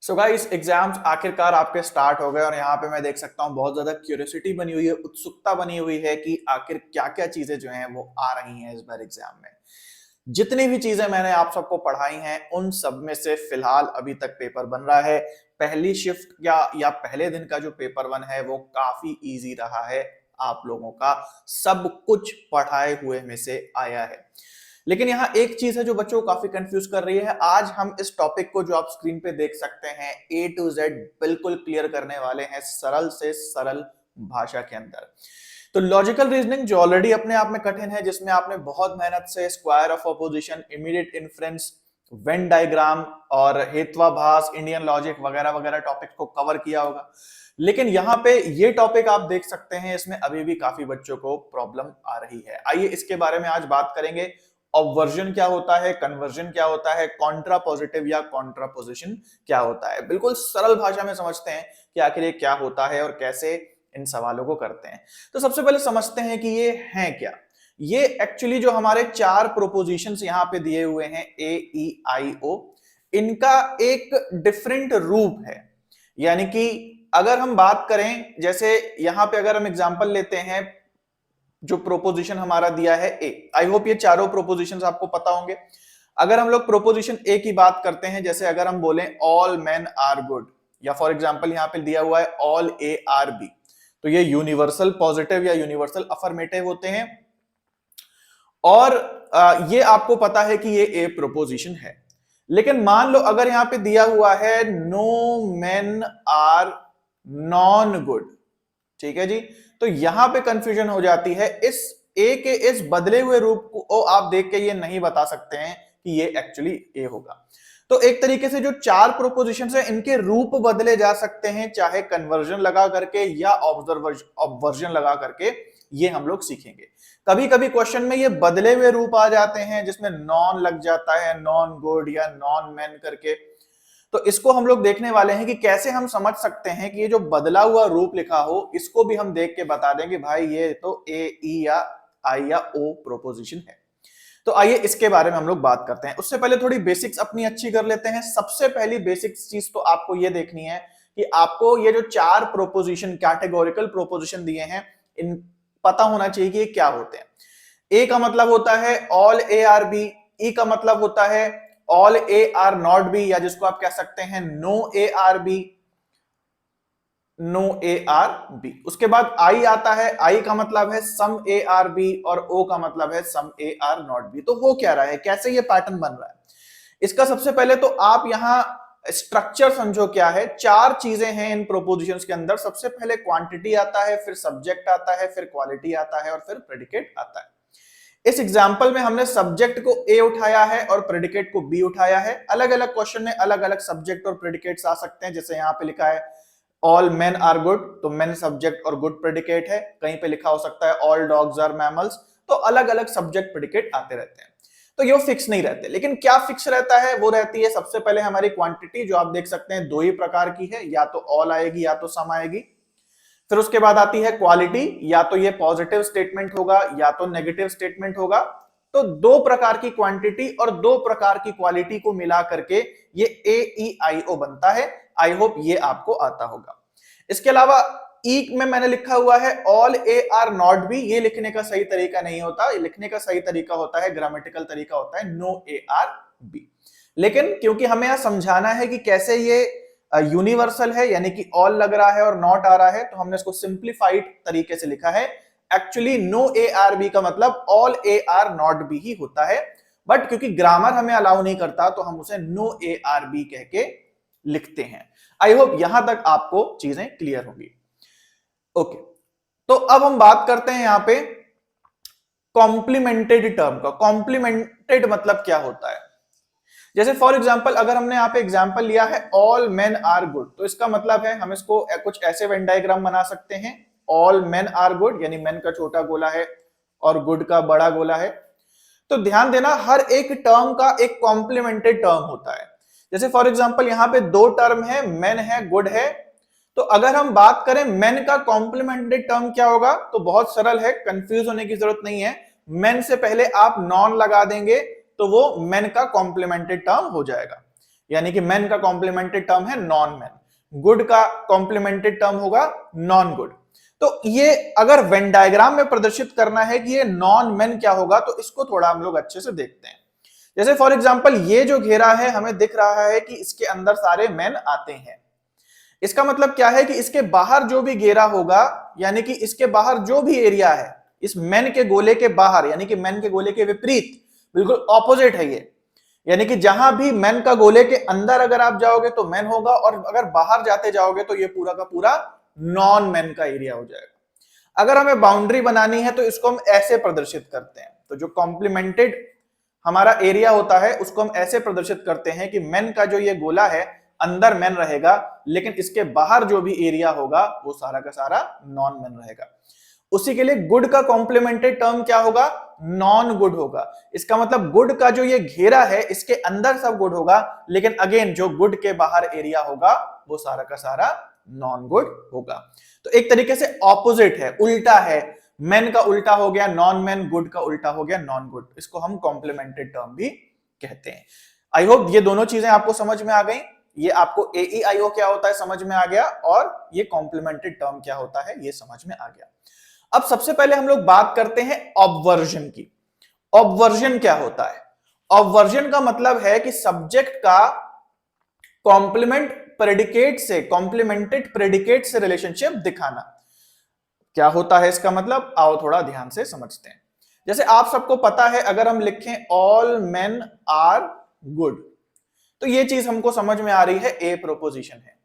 So guys exams आखिरकार आपके start हो गए और यहाँ पे मैं देख सकता हूँ बहुत ज्यादा क्यूरियोसिटी बनी हुई है, उत्सुकता बनी हुई है कि आखिर क्या क्या चीजें जो हैं वो आ रही हैं इस बार एग्जाम में। जितनी भी चीजें मैंने आप सबको पढ़ाई हैं उन सब में से फिलहाल अभी तक पेपर बन रहा है। पहली शिफ्ट या पहले दिन का जो पेपर वन है वो काफी इजी रहा है, आप लोगों का सब कुछ पढ़ाए हुए में से आया है। लेकिन यहाँ एक चीज है जो बच्चों को काफी कंफ्यूज कर रही है। आज हम इस टॉपिक को जो आप स्क्रीन पे देख सकते हैं ए टू जेड बिल्कुल क्लियर करने वाले हैं सरल से सरल भाषा के अंदर। तो लॉजिकल रीजनिंग जो ऑलरेडी अपने आप में कठिन है, जिसमें आपने बहुत मेहनत से square of opposition, immediate inference, Venn diagram और हेत्वाभास, इंडियन लॉजिक वगैरह वगैरह टॉपिक को कवर किया होगा। लेकिन यहाँ पे ये टॉपिक आप देख सकते हैं इसमें अभी भी काफी बच्चों को प्रॉब्लम आ रही है। आइए इसके बारे में आज बात करेंगे। ऑब्वर्जन क्या होता है, कन्वर्जन क्या होता है, कॉन्ट्रा पॉजिटिव या कॉन्ट्रापोजिशन क्या होता है, बिल्कुल सरल भाषा में समझते हैं कि आखिर ये क्या होता है और कैसे इन सवालों को करते हैं। तो सबसे पहले समझते हैं कि ये हैं क्या। ये एक्चुअली जो हमारे चार प्रोपोजिशंस यहां पे दिए हुए हैं ए ई आई ओ, इनका एक डिफरेंट रूप है। यानी कि अगर हम बात करें, जैसे यहां पे अगर हम एग्जांपल लेते हैं, जो प्रोपोजिशन हमारा दिया है ए, आई होप ये चारों प्रोपोजिशंस आपको पता होंगे। अगर हम लोग प्रोपोजिशन ए की बात करते हैं, जैसे अगर हम बोलें ऑल मेन आर गुड, या फॉर एग्जांपल यहां पे दिया हुआ है ऑल ए आर बी, तो ये यूनिवर्सल पॉजिटिव या यूनिवर्सल अफर्मेटिव होते हैं। और ये आपको पता है कि ये ए प्रोपोजिशन है। लेकिन मान लो अगर यहां पे दिया हुआ है no men are known good, ठीक है जी, तो यहां पे कंफ्यूजन हो जाती है। इस ए के इस बदले हुए रूप को आप देख के ये नहीं बता सकते हैं कि ये एक्चुअली ए होगा। तो एक तरीके से जो चार प्रोपोजिशंस है इनके रूप बदले जा सकते हैं, चाहे कन्वर्जन लगा करके या ऑब्वर्जन लगा करके, ये हम लोग सीखेंगे। कभी कभी क्वेश्चन में ये बदले हुए रूप आ जाते हैं जिसमें नॉन लग जाता है, नॉन गुड या नॉन मैन करके। तो इसको हम लोग देखने वाले हैं कि कैसे हम समझ सकते हैं कि ये जो बदला हुआ रूप लिखा हो इसको भी हम देख के बता देंगे भाई ये तो ए ई या आई या ओ प्रोपोजिशन है। तो आइए इसके बारे में हम लोग बात करते हैं। उससे पहले थोड़ी बेसिक्स अपनी अच्छी कर लेते हैं। सबसे पहली बेसिक्स चीज तो आपको ये देखनी है कि आपको ये जो चार प्रोपोजिशन, कैटेगोरिकल प्रोपोजिशन दिए हैं, इन पता होना चाहिए कि ये क्या होते हैं। ए का मतलब होता है all A are B, E का मतलब होता है all A are not B, या जिसको आप कह सकते हैं no A are B, no A are B. उसके बाद आई आता है, आई का मतलब है सम ए आर बी, और ओ का मतलब है some A are not B. तो हो क्या रहा है, कैसे ये पैटर्न बन रहा है, इसका सबसे पहले तो आप यहां स्ट्रक्चर समझो क्या है। चार चीजें हैं इन प्रोपोजिशंस के अंदर। सबसे पहले क्वांटिटी आता है, फिर सब्जेक्ट आता है, फिर क्वालिटी आता है और फिर प्रेडिकेट आता है। इस एग्जाम्पल में हमने सब्जेक्ट को ए उठाया है और प्रेडिकेट को बी उठाया है। अलग अलग क्वेश्चन में अलग अलग सब्जेक्ट और प्रेडिकेट्स आ सकते हैं। जैसे यहां पे लिखा है ऑल मेन आर गुड, तो मेन सब्जेक्ट और गुड प्रेडिकेट है। कहीं पे लिखा हो सकता है ऑल डॉग्स आर मैमल्स, तो अलग अलग सब्जेक्ट प्रेडिकेट आते रहते हैं। तो ये फिक्स नहीं रहते। लेकिन क्या फिक्स रहता है, वो रहती है सबसे पहले हमारी क्वांटिटी, जो आप देख सकते हैं दो ही प्रकार की है, या तो ऑल आएगी या तो सम आएगी। फिर उसके बाद आती है क्वालिटी, या तो ये पॉजिटिव स्टेटमेंट होगा या तो नेगेटिव स्टेटमेंट होगा। तो दो प्रकार की क्वांटिटी और दो प्रकार की क्वालिटी को मिला करके ये ए ई आई ओ बनता है। आई होप ये आपको आता होगा। इसके अलावा ई में मैंने लिखा हुआ है all A are not B, ये लिखने का सही तरीका नहीं होता। लिखने का सही तरीका होता है, ग्रामेटिकल तरीका होता है नो ए आर बी। लेकिन क्योंकि हमें यहां समझाना है कि कैसे ये यूनिवर्सल है, यानी कि ऑल लग रहा है और नॉट आ रहा है, तो हमने इसको सिंप्लीफाइड तरीके से लिखा है। Actually no A are B का मतलब all A are not B ही होता है, बट क्योंकि ग्रामर हमें अलाउ नहीं करता तो हम उसे नो ए आर बी कह के लिखते हैं। आई होप यहां तक आपको चीजें क्लियर होंगी। ओके, तो अब हम बात करते हैं यहां पे कॉम्प्लीमेंटेड टर्म का। कॉम्प्लीमेंटेड मतलब क्या होता है, जैसे फॉर एग्जांपल अगर हमने यहाँ पे एग्जांपल लिया है ऑल मेन आर गुड, तो इसका मतलब है हम इसको कुछ ऐसे वेन डायग्राम बना सकते हैं। ऑल मेन आर गुड यानी मेन का छोटा गोला है और गुड का बड़ा गोला है। तो ध्यान देना, हर एक टर्म का एक कॉम्प्लीमेंटेड टर्म होता है। जैसे फॉर एग्जांपल यहाँ पे दो टर्म है, मेन है गुड है। तो अगर हम बात करें मेन का कॉम्प्लीमेंटेड टर्म क्या होगा, तो बहुत सरल है, कंफ्यूज होने की जरूरत नहीं है। मेन से पहले आप नॉन लगा देंगे तो वो मेन का कॉम्प्लीमेंटेड टर्म हो जाएगा। यानी कि मैन का कॉम्प्लीमेंटेड टर्म है नॉन मैन, गुड का कॉम्प्लीमेंटेड टर्म होगा नॉन गुड। तो ये अगर वेन डायग्राम में प्रदर्शित करना है कि ये नॉन मैन क्या होगा, तो इसको थोड़ा हम लोग अच्छे से देखते हैं। जैसे फॉर एग्जांपल ये जो घेरा है हमें दिख रहा है कि इसके अंदर सारे मैन आते हैं। इसका मतलब क्या है कि इसके बाहर जो भी घेरा होगा, यानी कि इसके बाहर जो भी एरिया है, इस मैन के गोले के बाहर, यानी कि मैन के गोले के विपरीत बिल्कुल ऑपोजिट है ये, यानी कि जहां भी मैन का गोले के अंदर अगर आप जाओगे तो मैन होगा, और अगर बाहर जाते जाओगे तो ये पूरा का पूरा नॉन मैन का एरिया हो जाएगा। अगर हमें बाउंड्री बनानी है तो इसको हम ऐसे प्रदर्शित करते हैं। तो जो कॉम्प्लीमेंटेड हमारा एरिया होता है उसको हम ऐसे प्रदर्शित करते हैं कि मैन का जो ये गोला है अंदर मैन रहेगा, लेकिन इसके बाहर जो भी एरिया होगा वो सारा का सारा नॉन मैन रहेगा। उसी के लिए गुड का कॉम्प्लीमेंटेड टर्म क्या होगा, नॉन गुड होगा। इसका मतलब गुड का जो ये घेरा है इसके अंदर सब गुड होगा, लेकिन अगेन जो गुड के बाहर एरिया होगा वो सारा का सारा नॉन गुड होगा। तो एक तरीके से ऑपोजिट है, उल्टा है, मैन का उल्टा हो गया नॉन मैन, गुड का उल्टा हो गया नॉन गुड। इसको हम कॉम्प्लीमेंटेड टर्म भी कहते हैं। आई होप ये दोनों चीजें आपको समझ में आ गई। ये आपको AEIO क्या होता है समझ में आ गया, और ये कॉम्प्लीमेंटेड टर्म क्या होता है ये समझ में आ गया। अब सबसे पहले हम लोग बात करते हैं ऑब्वर्जन की। ऑब्वर्जन क्या होता है? ऑब्वर्जन का मतलब है कि सब्जेक्ट का कॉम्प्लीमेंट प्रेडिकेट से, कॉम्प्लीमेंटेड प्रेडिकेट से रिलेशनशिप दिखाना। क्या होता है इसका मतलब, आओ थोड़ा ध्यान से समझते हैं। जैसे आप सबको पता है अगर हम लिखें ऑल मेन आर गुड, तो ये चीज हमको समझ में आ रही है, ए प्रोपोजिशन है,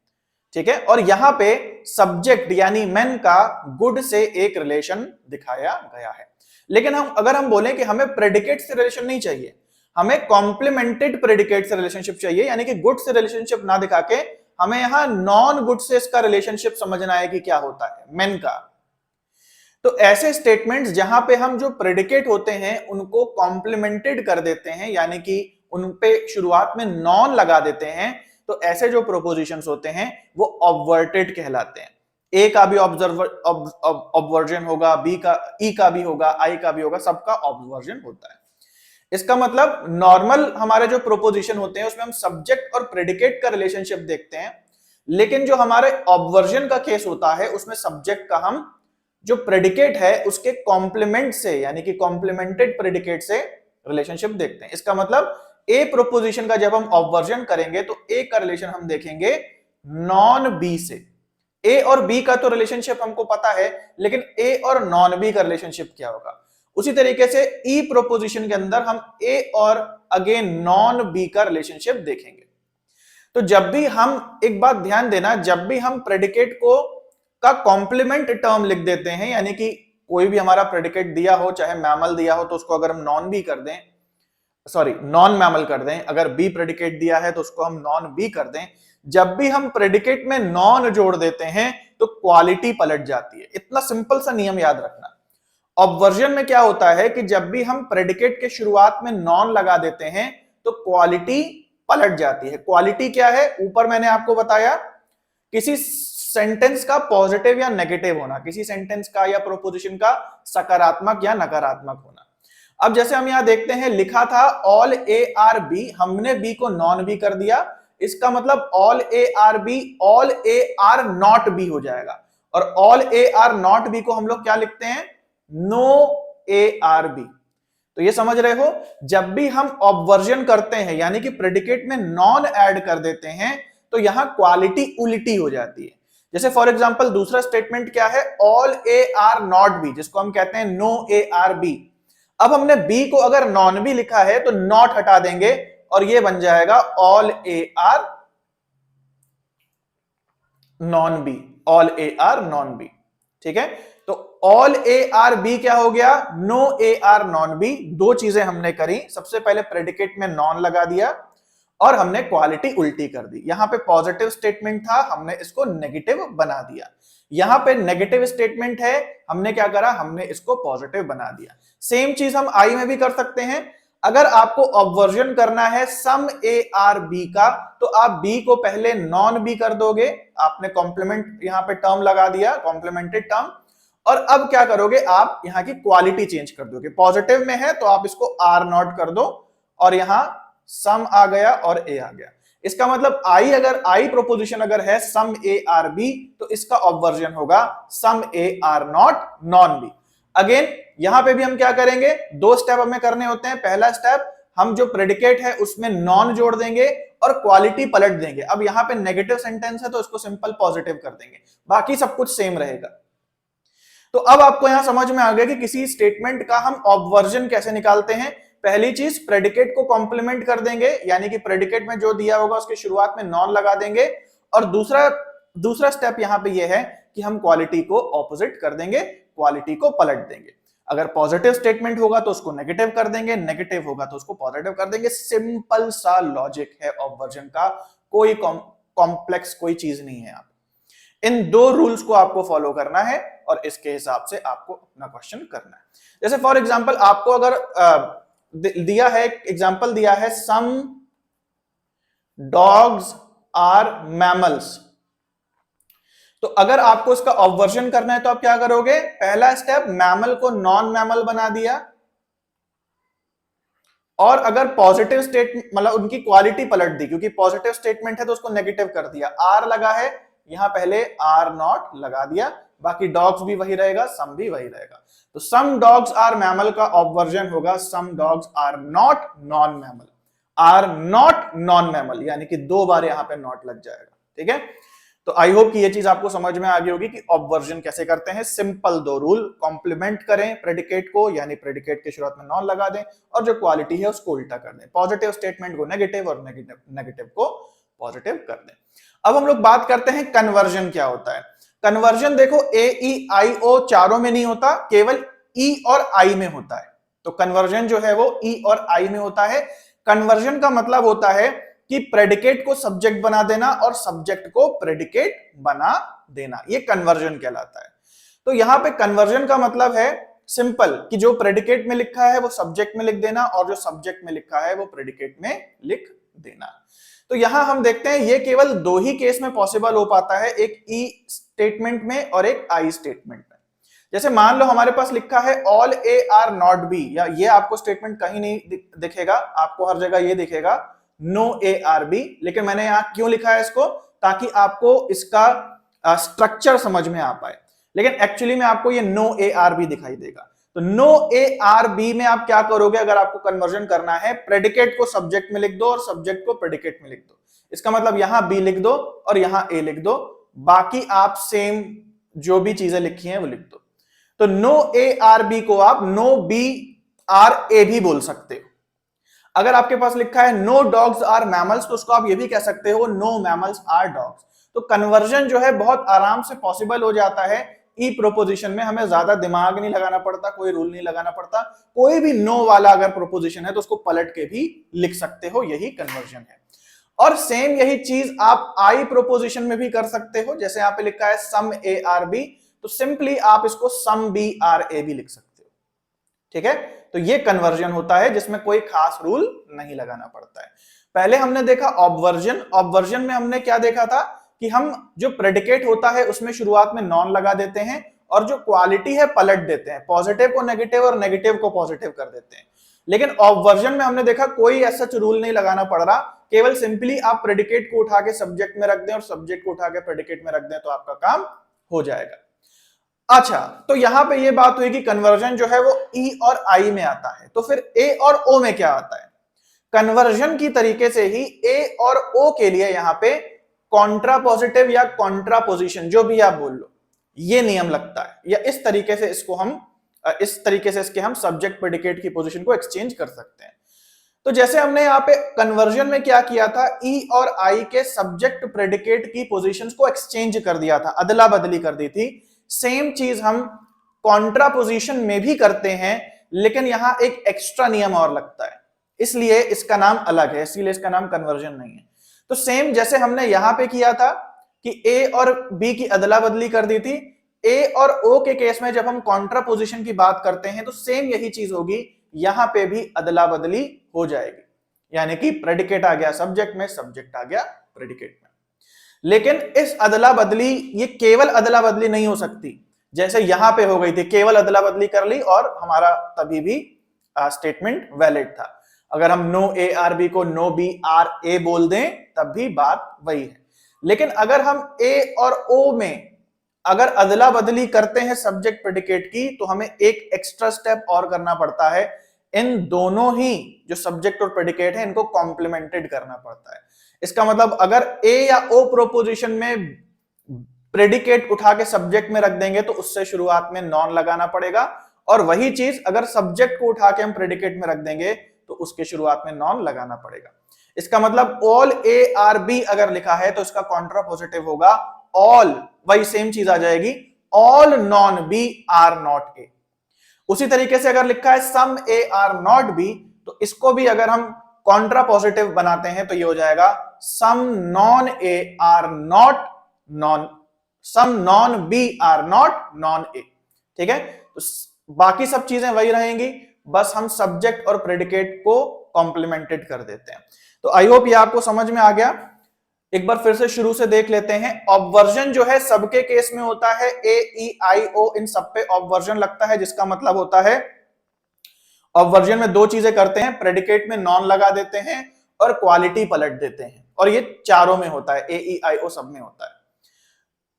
ठीक है। और यहां पे सब्जेक्ट यानी मैन का गुड से एक रिलेशन दिखाया गया है। लेकिन अगर हम बोलें कि हमें प्रेडिकेट से रिलेशन नहीं चाहिए, हमें कॉम्प्लीमेंटेड प्रेडिकेट से रिलेशनशिप चाहिए, यानी कि गुड से रिलेशनशिप ना दिखा के हमें यहां नॉन गुड से इसका रिलेशनशिप समझना है कि क्या होता है मैन का। तो ऐसे स्टेटमेंट्स जहां पे हम जो प्रेडिकेट होते हैं उनको कॉम्प्लीमेंटेड कर देते हैं, यानी कि उन पे शुरुआत में नॉन लगा देते हैं, तो ऐसे जो प्रोपोजिशंस होते हैं वो ऑब्वर्टेड कहलाते हैं। ए का भी ऑब्वर्जन होगा, बी का, ई का भी होगा, आई का भी होगा, सबका ऑब्वर्जन होता है। इसका मतलब नॉर्मल हमारे जो प्रोपोजिशन होते हैं उसमें हम सब्जेक्ट और प्रेडिकेट का रिलेशनशिप देखते हैं, लेकिन जो हमारे ऑब्वर्जन का केस होता है उसमें सब्जेक्ट का हम जो प्रेडिकेट है उसके कॉम्प्लीमेंट से, यानी कि कॉम्प्लीमेंटेड प्रेडिकेट से रिलेशनशिप देखते हैं। इसका मतलब ए प्रोपोजिशन का जब हम ऑब्वर्जन करेंगे तो ए का रिलेशन हम देखेंगे नॉन बी से। ए और बी का तो रिलेशनशिप हमको पता है, लेकिन ए और नॉन बी का रिलेशनशिप क्या होगा। उसी तरीके से ई प्रोपोजिशन के अंदर हम ए और अगेन नॉन बी का रिलेशनशिप देखेंगे। तो जब भी हम, एक बात ध्यान देना, जब भी हम प्रेडिकेट को का कॉम्प्लीमेंट टर्म लिख देते हैं, यानी कि कोई भी हमारा प्रेडिकेट दिया हो, चाहे मैमल दिया हो तो उसको अगर हम नॉन बी कर दें, सॉरी नॉन मैमल कर दें, अगर बी प्रेडिकेट दिया है तो उसको हम नॉन बी कर दें, जब भी हम प्रेडिकेट में नॉन जोड़ देते हैं तो क्वालिटी पलट जाती है। इतना सिंपल सा नियम याद रखना। ऑब्वर्जन में क्या होता है कि जब भी हम प्रेडिकेट के शुरुआत में नॉन लगा देते हैं तो क्वालिटी पलट जाती है। क्वालिटी क्या है, ऊपर मैंने आपको बताया, किसी सेंटेंस का पॉजिटिव या नेगेटिव होना, किसी सेंटेंस का या प्रोपोजिशन का सकारात्मक या नकारात्मक होना। अब जैसे हम यहां देखते हैं लिखा था ऑल ए आर बी, हमने बी को नॉन बी कर दिया, इसका मतलब all A are B all A are not B हो जाएगा। और all A are not B को हम लोग क्या लिखते हैं, नो ए आर बी। तो ये समझ रहे हो, जब भी हम ऑब्वर्जन करते हैं यानी कि प्रेडिकेट में नॉन ऐड कर देते हैं तो यहां क्वालिटी उल्टी हो जाती है। जैसे फॉर एग्जांपल दूसरा स्टेटमेंट क्या है, all A are not B, जिसको हम कहते हैं नो ए आर बी। अब हमने बी को अगर नॉन बी लिखा है तो नॉट हटा देंगे और ये बन जाएगा all A are non B, all A are non B, ठीक है। तो ऑल ए आर बी क्या हो गया, no A are non B. दो चीजें हमने करी, सबसे पहले प्रेडिकेट में नॉन लगा दिया और हमने क्वालिटी उल्टी कर दी। यहां पे पॉजिटिव स्टेटमेंट था, हमने इसको नेगेटिव बना दिया। यहां पे नेगेटिव स्टेटमेंट है, हमने क्या करा, हमने इसको पॉजिटिव बना दिया। सेम चीज हम आई में भी कर सकते हैं। अगर आपको ऑब्वर्जन करना है सम ए आर बी का, तो आप बी को पहले नॉन बी कर दोगे, आपने कॉम्प्लीमेंट यहां पे टर्म लगा दिया, कॉम्प्लीमेंटेड टर्म, और अब क्या करोगे, आप यहां की क्वालिटी चेंज कर दोगे। पॉजिटिव में है तो आप इसको आर नॉट कर दो और यहां सम आ गया और ए आ गया। इसका मतलब आई प्रोपोजिशन अगर है सम ए आर बी, तो इसका ऑब्वर्जन होगा some A are not non B. Again यहां पे भी हम क्या करेंगे, दो स्टेप हमें करने होते हैं। पहला स्टेप, हम जो प्रेडिकेट है उसमें नॉन जोड़ देंगे और क्वालिटी पलट देंगे। अब यहां पे नेगेटिव सेंटेंस है तो इसको सिंपल पॉजिटिव कर देंगे, बाकी सब कुछ सेम रहेगा। तो अब आपको यहां समझ में आ गया कि किसी स्टेटमेंट का हम ऑब्वर्जन कैसे निकालते हैं। पहली चीज, प्रेडिकेट को कॉम्प्लीमेंट कर देंगे, यानी कि प्रेडिकेट में जो दिया होगा उसके शुरुआत में नॉन लगा देंगे। और दूसरा स्टेप यहां पे ये है कि हम क्वालिटी को ऑपोजिट कर देंगे, क्वालिटी को पलट देंगे। अगर पॉजिटिव स्टेटमेंट होगा तो उसको नेगेटिव कर देंगे, नेगेटिव होगा तो उसको पॉजिटिव कर देंगे। सिंपल सा लॉजिक है ऑब्वर्जन का, कोई कॉम्प्लेक्स कोई चीज नहीं है। आप इन दो रूल्स को आपको फॉलो करना है और इसके हिसाब से आपको अपना क्वेश्चन करना है। जैसे फॉर एग्जांपल आपको अगर दिया है, एग्जांपल दिया है सम डॉग्स आर मैमल्स, तो अगर आपको इसका ऑब्वर्जन करना है तो आप क्या करोगे, पहला स्टेप, मैमल को नॉन मैमल बना दिया, और अगर पॉजिटिव स्टेटमेंट मतलब उनकी क्वालिटी पलट दी, क्योंकि पॉजिटिव स्टेटमेंट है तो उसको नेगेटिव कर दिया। आर लगा है, यहां पहले आर नॉट लगा दिया, बाकी डॉग्स भी वही रहेगा, सम भी वही रहेगा। तो सम डॉग्स आर मैमल का ऑब्वर्जन होगा some dogs are not non mammal. Are not non mammal यानी कि दो बार यहां पे नॉट लग जाएगा। ठीक है, तो आई होप कि ये चीज आपको समझ में आ गई होगी कि ऑब्वर्जन कैसे करते हैं। सिंपल दो रूल, कॉम्प्लीमेंट करें प्रेडिकेट को, यानी प्रेडिकेट के शुरुआत में नॉन लगा दें, और जो क्वालिटी है उसको उल्टा कर दें, पॉजिटिव स्टेटमेंट को नेगेटिव और नेगेटिव को पॉजिटिव कर दें। अब हम लोग बात करते हैं कन्वर्जन क्या होता है। कन्वर्जन देखो ए ई आई ओ चारों में नहीं होता, केवल ई और आई में होता है। तो कन्वर्जन जो है वो ई और आई में होता है। कन्वर्जन का मतलब होता है कि प्रेडिकेट को सब्जेक्ट बना देना और सब्जेक्ट को प्रेडिकेट बना देना, ये कन्वर्जन कहलाता है। तो यहां पे कन्वर्जन का मतलब है सिंपल कि जो प्रेडिकेट में लिखा है वो सब्जेक्ट में लिख देना और जो सब्जेक्ट में लिखा है वो प्रेडिकेट में लिख देना। तो यहां हम देखते हैं ये केवल दो ही केस में पॉसिबल हो पाता है, एक ई स्टेटमेंट में और एक आई स्टेटमेंट में। जैसे मान लो हमारे पास लिखा है all A are not B, या ये आपको स्टेटमेंट कहीं नहीं दिखेगा, आपको हर जगह ये दिखेगा नो ए आर बी, लेकिन मैंने यहां क्यों लिखा है इसको, ताकि आपको इसका स्ट्रक्चर समझ में आ पाए। लेकिन एक्चुअली में आपको ये नो ए आर बी दिखाई देगा। तो नो ए आर बी में आप क्या करोगे, अगर आपको कन्वर्जन करना है, प्रेडिकेट को सब्जेक्ट में लिख दो और सब्जेक्ट को प्रेडिकेट में लिख दो। इसका मतलब यहां बी लिख दो और यहां ए लिख दो, बाकी आप सेम जो भी चीजें लिखी हैं वो लिख दो। तो नो ए आर बी को आप नो बी आर ए भी बोल सकते हो। अगर आपके पास लिखा है नो डॉग्स आर मैमल्स, तो उसको आप ये भी कह सकते हो नो मैमल्स आर डॉग्स। तो कन्वर्जन जो है बहुत आराम से पॉसिबल हो जाता है ई प्रोपोजिशन में, हमें ज्यादा दिमाग नहीं लगाना पड़ता, कोई रूल नहीं लगाना पड़ता। कोई भी नो वाला अगर प्रोपोजिशन है तो उसको पलट के भी लिख सकते हो, यही कन्वर्जन है। और सेम यही चीज आप आई प्रोपोजिशन में भी कर सकते हो। जैसे यहां पे लिखा है सम ए आर बी, तो सिंपली आप इसको सम बी आर ए भी लिख सकते हो। ठीक है, तो ये कन्वर्जन होता है जिसमें कोई खास रूल नहीं लगाना पड़ता है। पहले हमने देखा ऑब्वर्जन। ऑब्वर्जन में हमने क्या देखा था कि हम जो प्रेडिकेट होता है उसमें शुरुआत में नॉन लगा देते हैं और जो क्वालिटी है पलट देते हैं, पॉजिटिव को नेगेटिव और नेगेटिव को पॉजिटिव कर देते हैं। लेकिन ऑब्वर्जन में हमने देखा कोई ऐसा रूल नहीं लगाना पड़ रहा, केवल सिंपली आप प्रेडिकेट को उठा के सब्जेक्ट में रख दें और सब्जेक्ट को उठा के प्रेडिकेट में रख दें तो आपका काम हो जाएगा। अच्छा, तो यहां पे ये बात हुई कि कन्वर्जन जो है वो ई और आई में आता है, तो फिर ए और ओ में क्या आता है। कन्वर्जन की तरीके से ही ए और ओ के लिए यहां पे कॉन्ट्रापोजिटिव या कॉन्ट्रापोजिशन जो भी आप बोल लो, ये नियम लगता है, या इस तरीके से इसके हम सब्जेक्ट प्रेडिकेट की पोजीशन को एक्सचेंज कर सकते हैं। तो जैसे हमने यहाँ पे कन्वर्जन में क्या किया था, ई और आई के सब्जेक्ट प्रेडिकेट की पोजीशंस को एक्सचेंज कर दिया था, अदला बदली कर दी थी। सेम चीज हम कॉन्ट्रापोजिशन में भी करते हैं, लेकिन यहां एक एक्स्ट्रा नियम और लगता है, इसलिए इसका नाम अलग है, इसीलिए इसका नाम कन्वर्जन नहीं है। तो सेम जैसे हमने यहां पे किया था कि ए और बी की अदला बदली कर दी थी, ए और ओ के केस में जब हम कॉन्ट्रापोजिशन की बात करते हैं तो सेम यही चीज होगी, यहां पे भी अदला बदली हो जाएगी, यानी कि प्रेडिकेट आ गया सब्जेक्ट में, सब्जेक्ट आ गया प्रेडिकेट में। लेकिन इस अदला बदली, ये केवल अदला बदली नहीं हो सकती, जैसे यहां पे हो गई थी, केवल अदला बदली कर ली और हमारा तभी भी स्टेटमेंट वैलिड था। अगर हम नो ए आर बी को नो बी आर ए बोल दें तब भी बात वही है। लेकिन अगर हम ए और ओ में अगर अदला बदली करते हैं सब्जेक्ट प्रेडिकेट की, तो हमें एक एक्स्ट्रा स्टेप और करना पड़ता है। इन दोनों ही जो सब्जेक्ट और प्रेडिकेट है इनको कॉम्प्लीमेंटेड करना पड़ता है। इसका मतलब अगर ए या ओ प्रोपोजिशन में प्रेडिकेट उठा के सब्जेक्ट में रख देंगे तो उससे शुरुआत में नॉन लगाना पड़ेगा, और वही चीज अगर सब्जेक्ट को उठा के हम प्रेडिकेट में रख देंगे तो उसके शुरुआत में नॉन लगाना पड़ेगा। इसका मतलब ऑल ए आर बी अगर लिखा है तो इसका कॉन्ट्रापोजिटिव होगा ऑल, वही सेम चीज आ जाएगी, all non B are not A. उसी तरीके से अगर लिखा है some A are not B, तो इसको भी अगर हम कॉन्ट्रापोजिटिव बनाते हैं तो ये हो जाएगा some non A are not non, some non B are not non A. ठीक है, तो बाकी सब चीजें वही रहेंगी, बस हम सब्जेक्ट और प्रेडिकेट को कॉम्प्लीमेंटेड कर देते हैं। तो आई होप ये आपको समझ में आ गया। एक बार फिर से शुरू से देख लेते हैं। ऑब्वर्जन जो है सबके केस में होता है, ए ई आई ओ इन सब पे ऑब्वर्जन लगता है, जिसका मतलब होता है ऑब्वर्जन में दो चीजें करते हैं, प्रेडिकेट में नॉन लगा देते हैं और क्वालिटी पलट देते हैं, और ये चारों में होता है, ए ई आई ओ सब में होता है।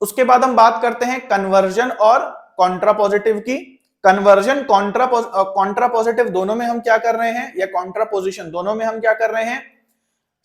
उसके बाद हम बात करते हैं कन्वर्जन और कॉन्ट्रापोजिटिव की। कन्वर्जन कॉन्ट्रापोजिटिव दोनों में हम क्या कर रहे हैं, या कॉन्ट्रापोजिशन दोनों में हम क्या कर रहे हैं,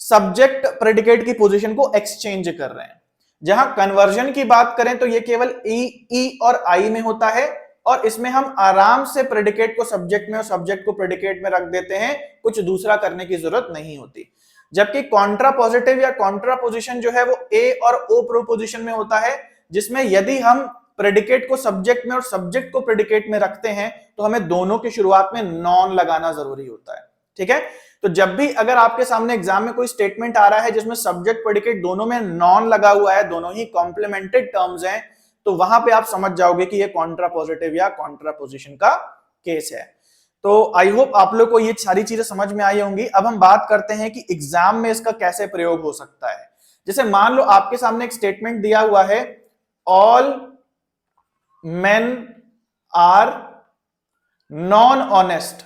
सब्जेक्ट प्रेडिकेट की पोजीशन को एक्सचेंज कर रहे हैं। जहां कन्वर्जन की बात करें तो ये केवल ई और आई में होता है, और इसमें हम आराम से प्रेडिकेट को सब्जेक्ट में और सब्जेक्ट को प्रेडिकेट में रख देते हैं, कुछ दूसरा करने की जरूरत नहीं होती। जबकि कॉन्ट्रापोजिटिव या कॉन्ट्रापोजिशन जो है वो ए और ओ प्रोपोजिशन में होता है, जिसमें यदि हम प्रेडिकेट को सब्जेक्ट में और सब्जेक्ट को प्रेडिकेट में रखते हैं तो हमें दोनों की शुरुआत में नॉन लगाना जरूरी होता है। ठीक है, तो जब भी अगर आपके सामने एग्जाम में कोई स्टेटमेंट आ रहा है जिसमें सब्जेक्ट प्रेडिकेट दोनों में नॉन लगा हुआ है, दोनों ही कॉम्प्लीमेंटेड टर्म्स हैं, तो वहां पे आप समझ जाओगे कि ये कॉन्ट्रापोजिटिव या कॉन्ट्रापोजिशन का केस है। तो आई होप आप लोग को ये सारी चीजें समझ में आई होंगी। अब हम बात करते हैं कि एग्जाम में इसका कैसे प्रयोग हो सकता है। जैसे मान लो आपके सामने एक स्टेटमेंट दिया हुआ है, all men are non honest।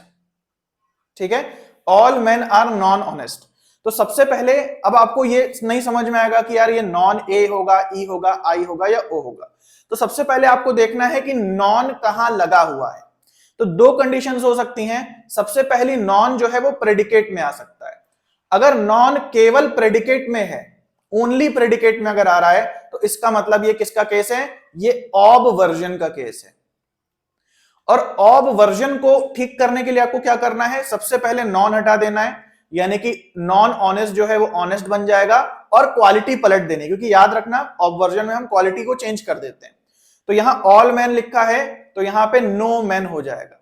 ठीक है, all men are non honest। तो सबसे पहले अब आपको ये नहीं समझ में आएगा कि यार ये नॉन ए होगा, ई होगा, आई होगा या ओ होगा। तो सबसे पहले आपको देखना है कि नॉन कहां लगा हुआ है। तो दो कंडीशंस हो सकती हैं। सबसे पहली, नॉन जो है वो प्रेडिकेट में आ सकता है। अगर नॉन केवल प्रेडिकेट में है, ओनली प्रेडिकेट में अगर आ रहा है, तो इसका मतलब ये किसका केस है, ये ऑब वर्जन का केस है। और ऑब वर्जन को ठीक करने के लिए आपको क्या करना है, सबसे पहले नॉन हटा देना है, यानी कि नॉन ऑनेस्ट जो है वो ऑनेस्ट बन जाएगा, और क्वालिटी पलट देनी, क्योंकि याद रखना ऑब वर्जन में हम क्वालिटी को चेंज कर देते हैं। तो यहां ऑल मैन लिखा है तो यहां पे नो मैन हो जाएगा,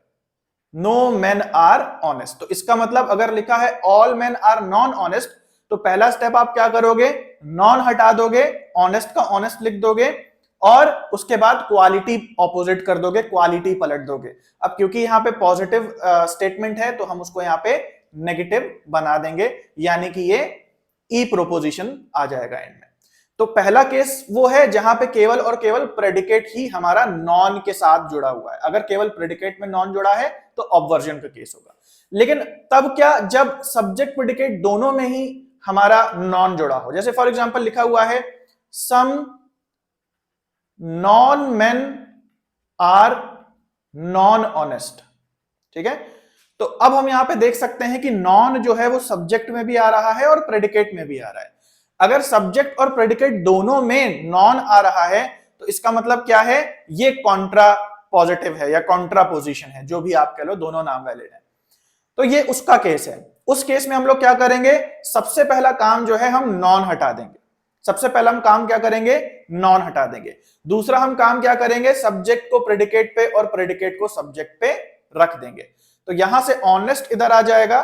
नो मैन आर ऑनेस्ट। तो इसका मतलब अगर लिखा है all man are non honest, तो पहला स्टेप आप क्या करोगे, नॉन हटा दोगे, ऑनेस्ट का ऑनेस्ट लिख दोगे, और उसके बाद क्वालिटी ऑपोजिट कर दोगे, क्वालिटी पलट दोगे। अब क्योंकि यहां पे पॉजिटिव स्टेटमेंट है तो हम उसको यहां पे नेगेटिव बना देंगे, यानी कि ये ई प्रोपोजिशन आ जाएगा एंड में। तो पहला केस वो है जहां पे केवल और केवल प्रेडिकेट ही हमारा नॉन के साथ जुड़ा हुआ है। अगर केवल प्रेडिकेट में नॉन जुड़ा है तो ऑब्वर्जन का केस होगा। लेकिन तब क्या, जब सब्जेक्ट प्रेडिकेट दोनों में ही हमारा नॉन जुड़ा हो। जैसे फॉर एग्जांपल लिखा हुआ है some non men are non honest. ठीक है, तो अब हम यहां पे देख सकते हैं कि नॉन जो है वो सब्जेक्ट में भी आ रहा है और प्रेडिकेट में भी आ रहा है। अगर सब्जेक्ट और प्रेडिकेट दोनों में नॉन आ रहा है तो इसका मतलब क्या है, ये कॉन्ट्रा पॉजिटिव है या कॉन्ट्रापोजिशन है, जो भी आप कह लो, दोनों नाम वैलिड है। तो ये उसका केस है। उस केस में हम लोग क्या करेंगे, सबसे पहला काम जो है हम नॉन हटा देंगे। सबसे पहला हम काम क्या करेंगे, नॉन हटा देंगे। दूसरा हम काम क्या करेंगे, सब्जेक्ट को प्रेडिकेट पे और प्रेडिकेट को सब्जेक्ट पे रख देंगे। तो यहां से ऑनेस्ट इधर आ जाएगा,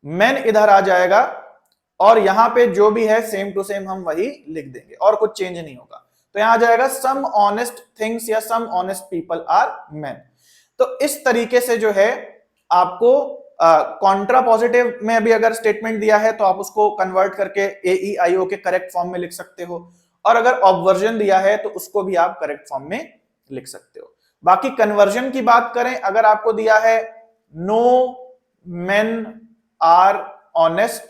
मैन इधर आ जाएगा, और यहां पे जो भी है सेम टू सेम हम वही लिख देंगे और कुछ चेंज नहीं होगा। तो यहां आ जाएगा सम ऑनेस्ट थिंग्स या सम ऑनेस्ट पीपल आर मैन। तो इस तरीके से जो है आपको कॉन्ट्रापोजिटिव में अभी अगर स्टेटमेंट दिया है तो आप उसको कन्वर्ट करके ए ई आई ओ के करेक्ट फॉर्म में लिख सकते हो, और अगर ऑब्वर्जन दिया है तो उसको भी आप करेक्ट फॉर्म में लिख सकते हो। बाकी कन्वर्जन की बात करें, अगर आपको दिया है नो मेन आर ऑनेस्ट,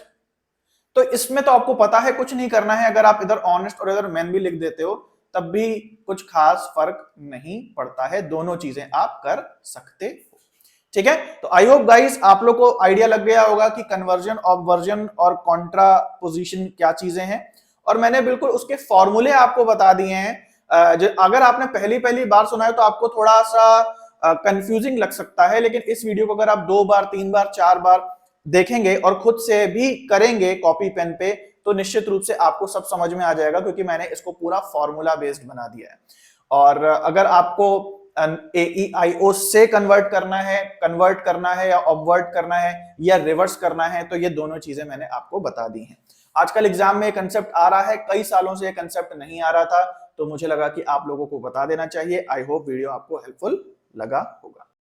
तो इसमें तो आपको पता है कुछ नहीं करना है, अगर आप इधर ऑनेस्ट और इधर मैन भी लिख देते हो तब भी कुछ खास फर्क नहीं पड़ता है, दोनों चीजें आप कर सकते हो। ठीक है, तो आई होप गाइस आप लोग को आइडिया लग गया होगा कि कन्वर्जन, ऑब्वर्जन और कॉन्ट्रापोजिशन क्या चीजें हैं, और मैंने बिल्कुल उसके फॉर्मूले आपको बता दिए हैं। अगर आपने पहली पहली बार सुना है तो आपको थोड़ा सा कंफ्यूजिंग लग सकता है, लेकिन इस वीडियो को अगर आप 2 बार 3 बार 4 बार देखेंगे और खुद से भी करेंगे कॉपी पेन पे, तो निश्चित रूप से आपको सब समझ में आ जाएगा, क्योंकि मैंने इसको पूरा फॉर्मूला बेस्ड बना दिया है। और अगर आपको AEIO से कन्वर्ट करना है या ऑब्वर्ट करना है या रिवर्स करना है, तो ये दोनों चीजें मैंने आपको बता दी हैं। आजकल एग्जाम में कंसेप्ट आ रहा है, कई सालों से ये कंसेप्ट नहीं आ रहा था, तो मुझे लगा कि आप लोगों को बता देना चाहिए। आई होप वीडियो आपको हेल्पफुल लगा होगा।